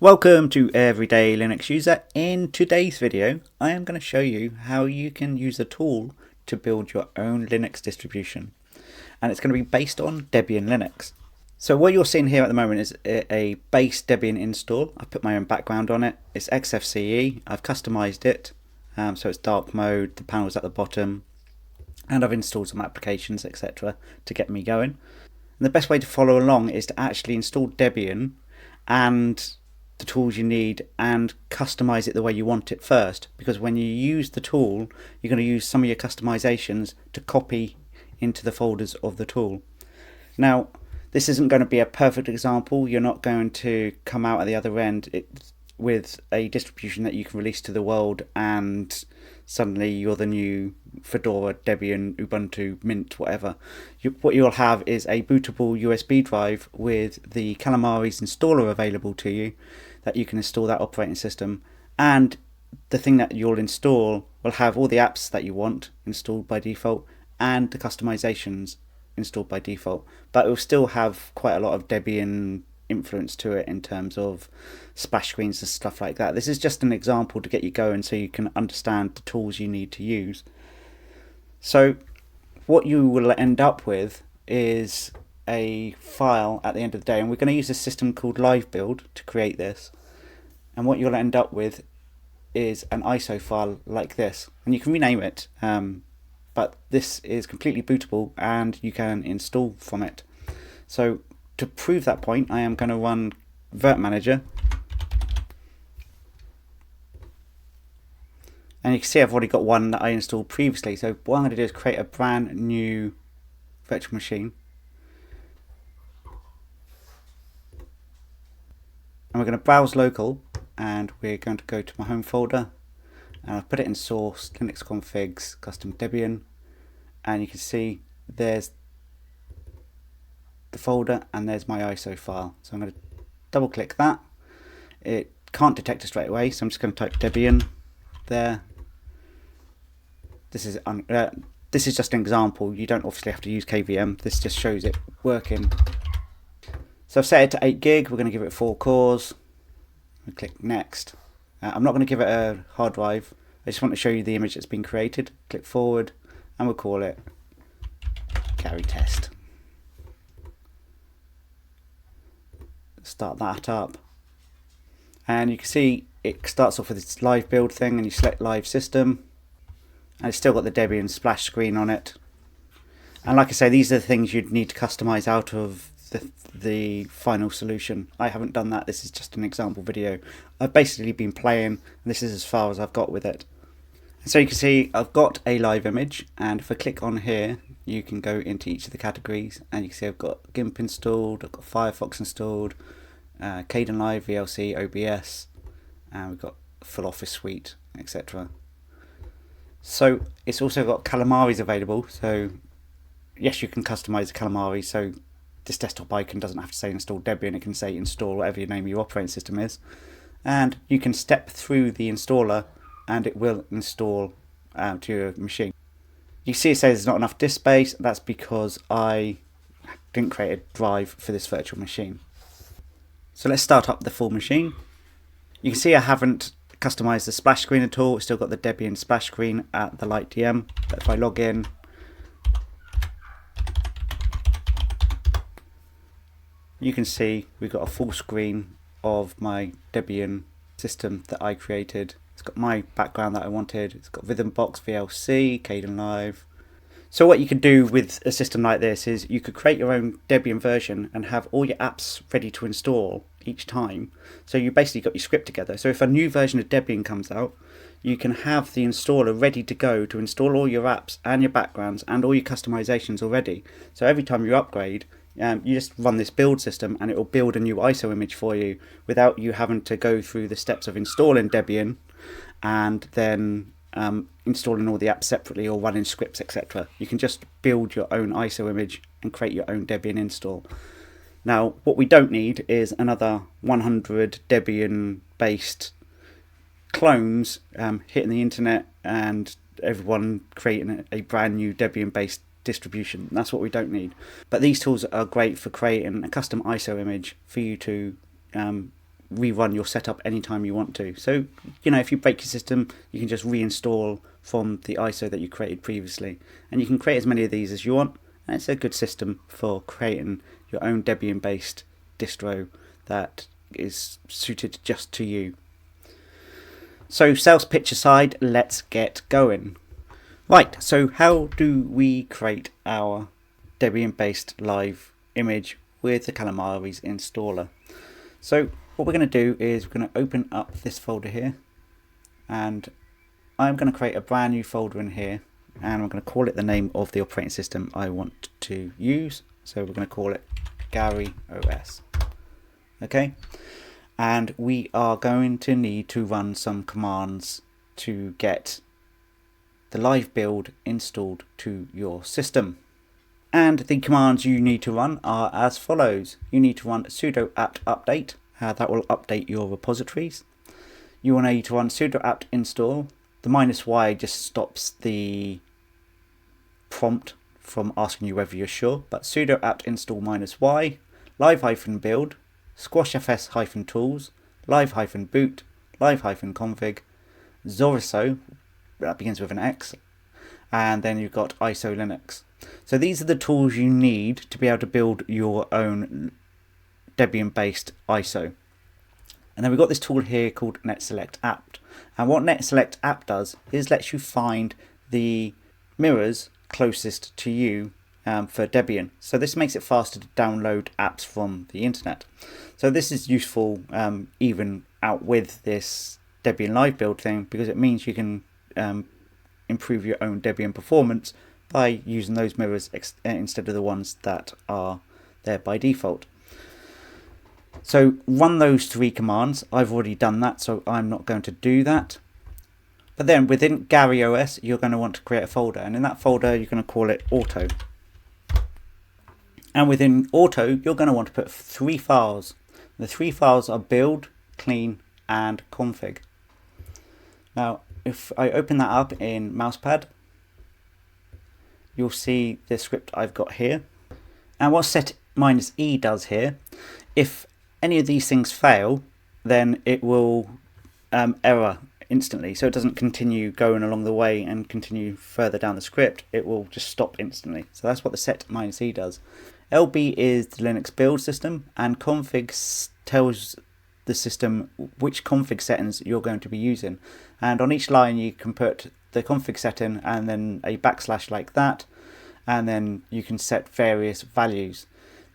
Welcome to Everyday Linux User. In today's video, I am going to show you how you can use a tool to build your own Linux distribution. And it's going to be based on Debian Linux. So what you're seeing here at the moment is a base Debian install. I've put my own background on it. It's XFCE. I've customized it. So it's dark mode, the panel's at the bottom. And I've installed some applications, etc. to get me going. And the best way to follow along is to actually install Debian and the tools you need and customize it the way you want it first, because when you use the tool you're going to use some of your customizations to copy into the folders of the tool. Now this isn't going to be a perfect example. You're not going to come out at the other end with a distribution that you can release to the world and suddenly you're the new Fedora, Debian, Ubuntu, Mint, whatever. What you'll have is a bootable USB drive with the Calamares installer available to you, that you can install that operating system, and the thing that you'll install will have all the apps that you want installed by default and the customizations installed by default, but it will still have quite a lot of Debian influence to it in terms of splash screens and stuff like that. This is just an example to get you going so you can understand the tools you need to use. So what you will end up with is a file at the end of the day, and we're going to use a system called livebuild to create this, and what you'll end up with is an ISO file like this, and you can rename it, but this is completely bootable and you can install from it. So to prove that point, I am going to run virt manager, and you can see I've already got one that I installed previously. So what I'm going to do is create a brand new virtual machine, and we're going to browse local, and we're going to go to my home folder, and I'll put it in source, Linux configs, custom Debian, and you can see there's the folder and there's my ISO file. So I'm going to double click that. It can't detect it straight away, so I'm just going to type Debian there. This is just an example. You don't obviously have to use KVM. This just shows it working. So I've set it to 8 gig. We're going to give it 4 cores. We click next. I'm not going to give it a hard drive. I just want to show you the image that's been created. Click forward, and we'll call it carry test. Start that up, and you can see it starts off with its live build thing, and you select live system, and it's still got the Debian splash screen on it. And like I say, these are the things you'd need to customize out of the final solution. I haven't done that. This is just an example video. I've basically been playing, and this is as far as I've got with it. And so you can see I've got a live image, and if I click on here you can go into each of the categories, and you can see I've got GIMP installed, I've got Firefox installed, Kdenlive, VLC, OBS, and we've got full Office suite, etc. So it's also got Calamares available. So yes, you can customize the Calamares, so this desktop icon doesn't have to say install Debian, it can say install whatever your name of your operating system is, and you can step through the installer and it will install to your machine. You see it says there's not enough disk space. That's because I didn't create a drive for this virtual machine. So let's start up the full machine. You can see I haven't customized the splash screen at all. It's still got the Debian splash screen at the light DM. But if I log in, you can see we've got a full screen of my Debian system that I created. It's got my background that I wanted. It's got Rhythmbox, VLC, Kdenlive. So what you could do with a system like this is you could create your own Debian version and have all your apps ready to install each time. So you basically got your script together. So if a new version of Debian comes out, you can have the installer ready to go to install all your apps and your backgrounds and all your customizations already. So every time you upgrade, you just run this build system and it will build a new ISO image for you without you having to go through the steps of installing Debian and then installing all the apps separately or running scripts, etc. You can just build your own ISO image and create your own Debian install. Now what we don't need is another 100 Debian based clones hitting the internet and everyone creating a brand new Debian based distribution. That's what we don't need. But these tools are great for creating a custom ISO image for you to rerun your setup anytime you want to. So, if you break your system, you can just reinstall from the ISO that you created previously. And you can create as many of these as you want. And it's a good system for creating your own Debian-based distro that is suited just to you. So sales pitch aside, let's get going. Right, so how do we create our Debian-based live image with the Calamares installer? So what we're going to do is we're going to open up this folder here, and I'm going to create a brand new folder in here, and I'm going to call it the name of the operating system I want to use. So we're going to call it Gary OS. Okay, and we are going to need to run some commands to get the live build installed to your system. And the commands you need to run are as follows. You need to run sudo apt update. That will update your repositories. You will need to run sudo apt install. The -y just stops the prompt from asking you whether you're sure, but sudo apt install -y, live-build, squashfs-tools, live-boot, live-config, xorriso, that begins with an X, and then you've got isolinux. So these are the tools you need to be able to build your own Debian-based ISO. And then we've got this tool here called netselect-apt. And what netselect-apt does is lets you find the mirrors closest to you for Debian. So this makes it faster to download apps from the internet. So this is useful even out with this Debian live build thing, because it means you can improve your own Debian performance by using those mirrors instead of the ones that are there by default. So run those 3 commands. I've already done that, so I'm not going to do that. But then within Gary OS, you're going to want to create a folder, and in that folder you're going to call it auto. And within auto, you're going to want to put 3 files. The 3 files are build, clean, and config. Now, if I open that up in Mousepad, you'll see the script I've got here. And what set-e does here, if any of these things fail, then it will error instantly. So it doesn't continue going along the way and continue further down the script. It will just stop instantly. So that's what the set-e does. LB is the Linux build system, and config tells the system which config settings you're going to be using. And on each line you can put the config setting and then a / like that, and then you can set various values.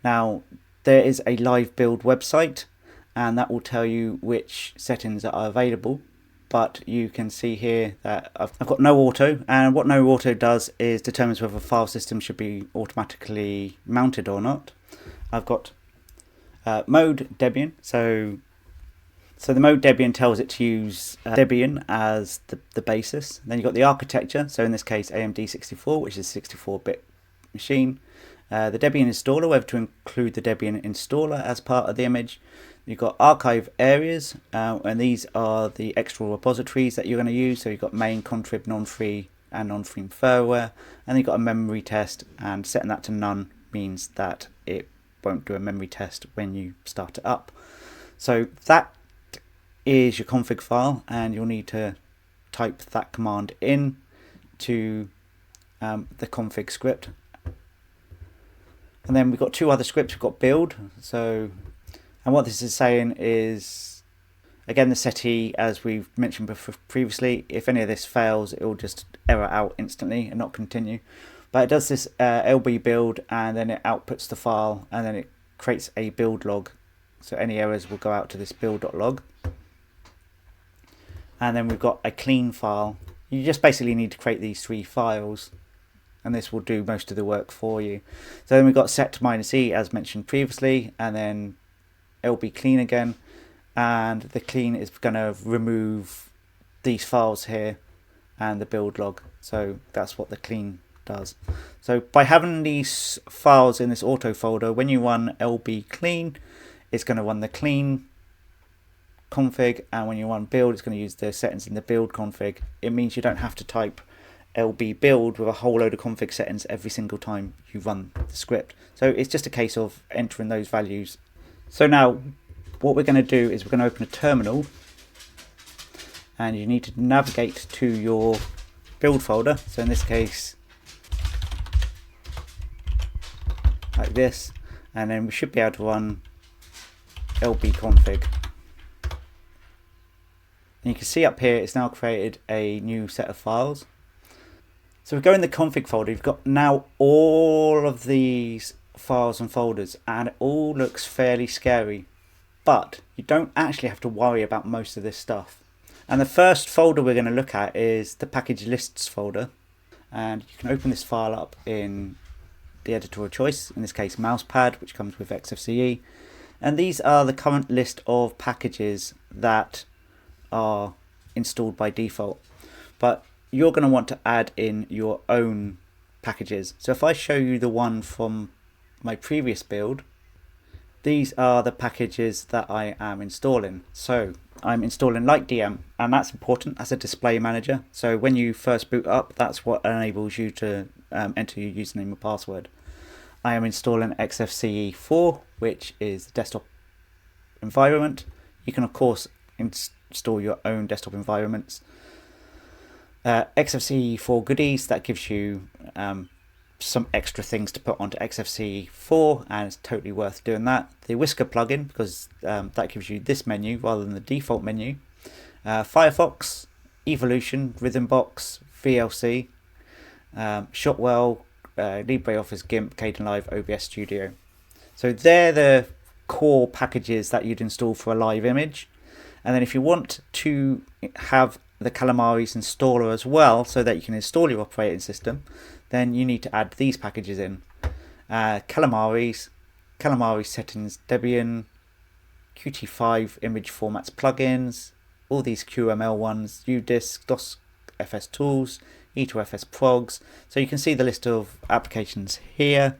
Now there is a live build website, and that will tell you which settings are available, but you can see here that I've got no auto, and what no auto does is determines whether a file system should be automatically mounted or not. I've got mode Debian, so the mode Debian tells it to use Debian as the basis. Then you've got the architecture, so in this case AMD 64, which is a 64-bit machine. The Debian installer, whether to include the Debian installer as part of the image. You've got archive areas, and these are the extra repositories that you're going to use. So you've got main, contrib, non-free, and non-free firmware. And then you've got a memory test, and setting that to none means that it won't do a memory test when you start it up. So that is your config file, and you'll need to type that command in to the config script. And then we've got 2 other scripts. We've got build. And what this is saying is, again, the setE, as we've mentioned previously, if any of this fails, it will just error out instantly and not continue. But it does this LB build, and then it outputs the file, and then it creates a build log. So any errors will go out to this build.log. And then we've got a clean file. You just basically need to create these 3 files, and this will do most of the work for you. So then we've got set-e as mentioned previously, and then LB clean again, and the clean is going to remove these files here and the build log. So that's what the clean does. So by having these files in this auto folder, when you run LB clean, it's going to run the clean config, and when you run build, it's going to use the settings in the build config. It means you don't have to type LB build with a whole load of config settings every single time you run the script. So it's just a case of entering those values. So now what we're going to do is we're going to open a terminal, and you need to navigate to your build folder. So in this case, like this, and then we should be able to run lbconfig. And you can see up here it's now created a new set of files. So we go in the config folder, you've got now all of these files and folders, and it all looks fairly scary, but you don't actually have to worry about most of this stuff. And the first folder we're going to look at is the package lists folder, and you can open this file up in the editor of choice, in this case mousepad, which comes with xfce, and these are the current list of packages that are installed by default, but you're going to want to add in your own packages. So if I show you the one from my previous build, these are the packages that I am installing. So I'm installing LightDM, and that's important as a display manager. So when you first boot up, that's what enables you to enter your username and password. I am installing xfce4, which is the desktop environment. You can of course install your own desktop environments. xfce4 goodies, that gives you some extra things to put onto xfce4, and it's totally worth doing that. The Whisker plugin, because that gives you this menu rather than the default menu. Firefox, Evolution, Rhythmbox, VLC, Shotwell, LibreOffice, GIMP, Kdenlive, OBS Studio. So they're the core packages that you'd install for a live image. And then if you want to have the Calamares installer as well, so that you can install your operating system, then you need to add these packages in. Calamares, Calamares settings, Debian, Qt5 image formats plugins, all these QML ones, udisk, squashfs-tools, e2fs progs. So you can see the list of applications here.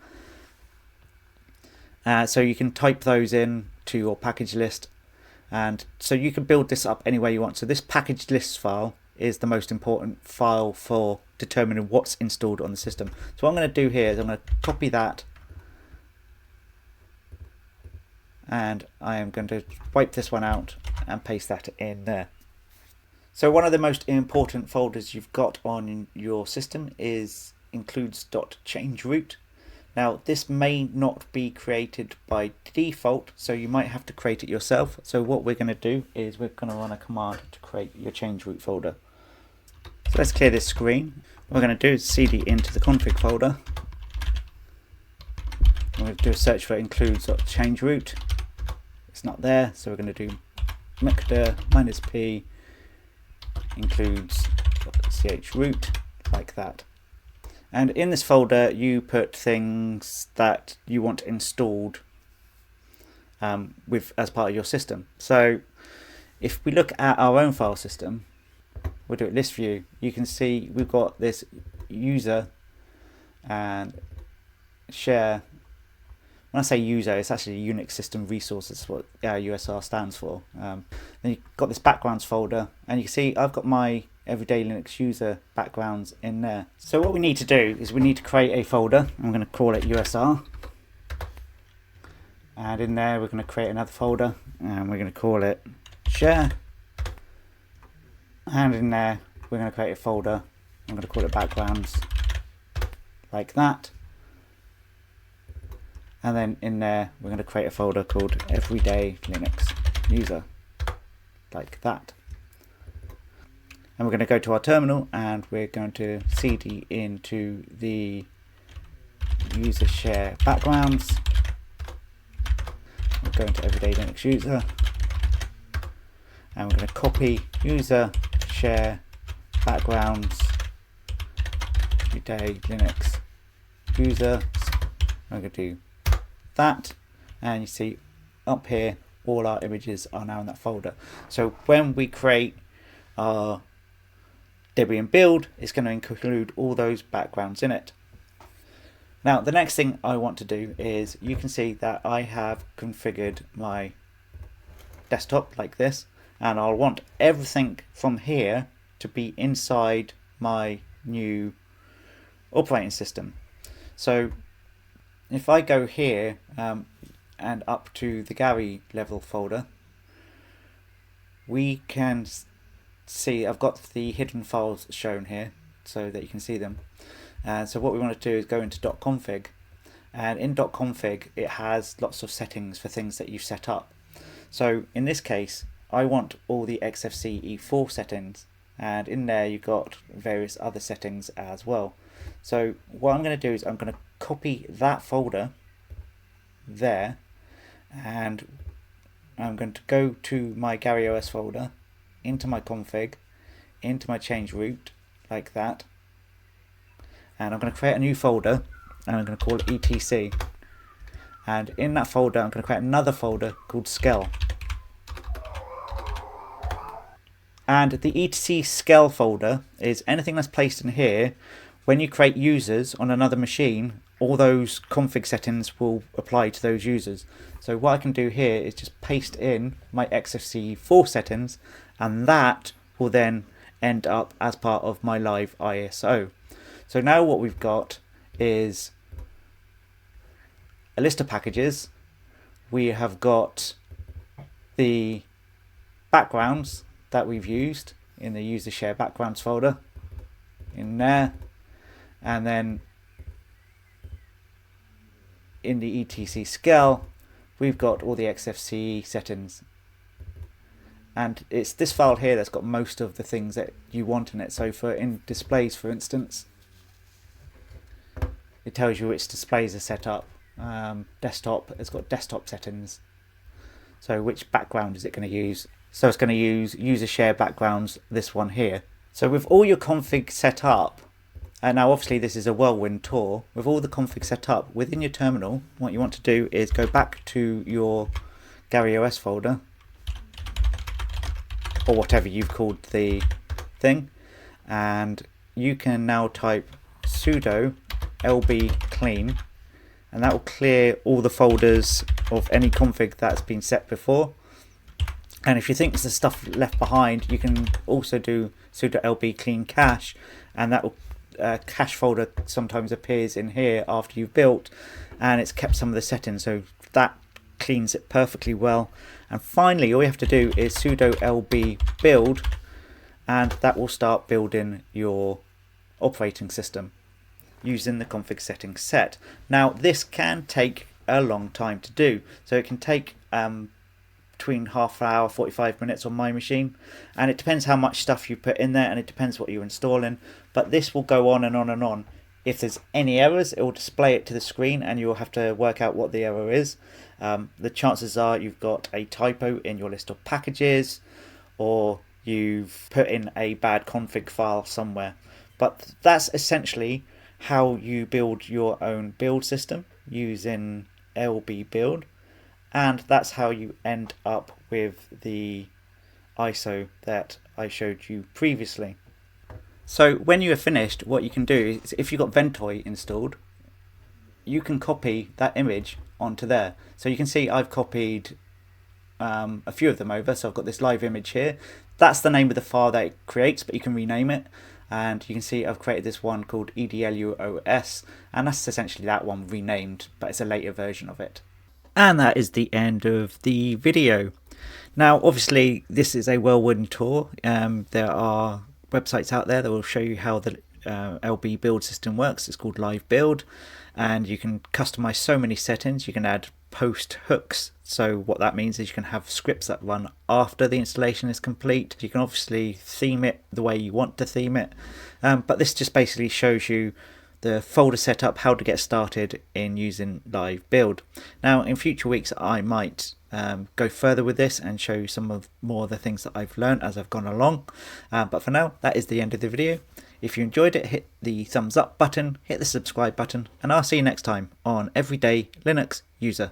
So you can type those in to your package list, and so you can build this up any way you want. So this package list file is the most important file for determining what's installed on the system. So what I'm going to do here is I'm going to copy that, and I am going to wipe this one out and paste that in there. So one of the most important folders you've got on your system is includes.chroot. Now this may not be created by default, so you might have to create it yourself. So what we're going to do is we're going to run a command to create your chroot folder. So let's clear this screen. What we're going to do is cd into the config folder. We're going to do a search for includes.chroot. It's not there, so we're going to do mkdir -p includes.chroot, like that. And in this folder you put things that you want installed as part of your system. So if we look at our own file system, we'll do it list view. You can see we've got this user and share. When I say user, it's actually Unix system resources, what USR stands for. Then you've got this backgrounds folder, and you can see I've got my everyday Linux user backgrounds in there. So what we need to do is we need to create a folder. I'm going to call it USR, and in there we're going to create another folder, and we're going to call it share, and in there we're going to create a folder. I'm going to call it backgrounds, like that. And then in there we're going to create a folder called everyday Linux user, like that. And we're going to go to our terminal, and we're going to cd into the user share backgrounds. We're going to everyday Linux user, and we're going to copy user share backgrounds everyday Linux user. I'm going to do that, and you see up here all our images are now in that folder. So when we create our Debian build, it's going to include all those backgrounds in it. Now the next thing I want to do is, you can see that I have configured my desktop like this, and I'll want everything from here to be inside my new operating system. So if I go here, and up to the Gary level folder, we can see I've got the hidden files shown here so that you can see them. And so what we want to do is go into .config, and in .config it has lots of settings for things that you've set up. So in this case I want all the XFCE 4 settings, and in there you've got various other settings as well. So what I'm going to do is I'm going to copy that folder there, and I'm going to go to my Gary OS folder, into my config, into my change root, like that, and I'm going to create a new folder, and I'm going to call it etc, and in that folder I'm going to create another folder called skel. And the etc skel folder is anything that's placed in here. When you create users on another machine, all those config settings will apply to those users. So what I can do here is just paste in my XFCE4 settings, and that will then end up as part of my live ISO. So now what we've got is a list of packages. We have got the backgrounds that we've used in the user share backgrounds folder in there, and then in the etc skel we've got all the XFCE settings, and it's this file here that's got most of the things that you want in it. So for in displays, for instance, it tells you which displays are set up. Desktop, it's got desktop settings, so which background is it going to use. So it's going to use user share backgrounds, this one here. So with all your config set up, and now obviously this is a whirlwind tour, with all the config set up within your terminal, what you want to do is go back to your Gary OS folder, or whatever you've called the thing, and you can now type sudo lb clean, and that will clear all the folders of any config that's been set before. And if you think there's stuff left behind, you can also do sudo lb clean cache, and that will cache folder sometimes appears in here after you've built, and it's kept some of the settings, so that cleans it perfectly well. And finally all you have to do is sudo lb build, and that will start building your operating system using the config settings set. Now this can take a long time to do, so it can take between half an hour, 45 minutes on my machine, and it depends how much stuff you put in there, and it depends what you're installing, but this will go on and on and on. If there's any errors, it will display it to the screen and you'll have to work out what the error is. The chances are you've got a typo in your list of packages, or you've put in a bad config file somewhere. But that's essentially how you build your own build system using LB build, and that's how you end up with the ISO that I showed you previously. So when you are finished, what you can do is, if you've got Ventoy installed, you can copy that image onto there. So you can see I've copied a few of them over. So I've got this live image here. That's the name of the file that it creates, but you can rename it. And you can see I've created this one called edluos, and that's essentially that one renamed, but it's a later version of it. And that is the end of the video. Now obviously this is a whirlwind tour. There are websites out there that will show you how the LB build system works. It's called livebuild, and you can customize so many settings. You can add post hooks, so what that means is you can have scripts that run after the installation is complete. You can obviously theme it the way you want to theme it, but this just basically shows you the folder setup, how to get started in using livebuild. Now in future weeks I might go further with this and show you some of more of the things that I've learned as I've gone along, but for now that is the end of the video. If you enjoyed it, hit the thumbs up button, hit the subscribe button, and I'll see you next time on Everyday Linux User.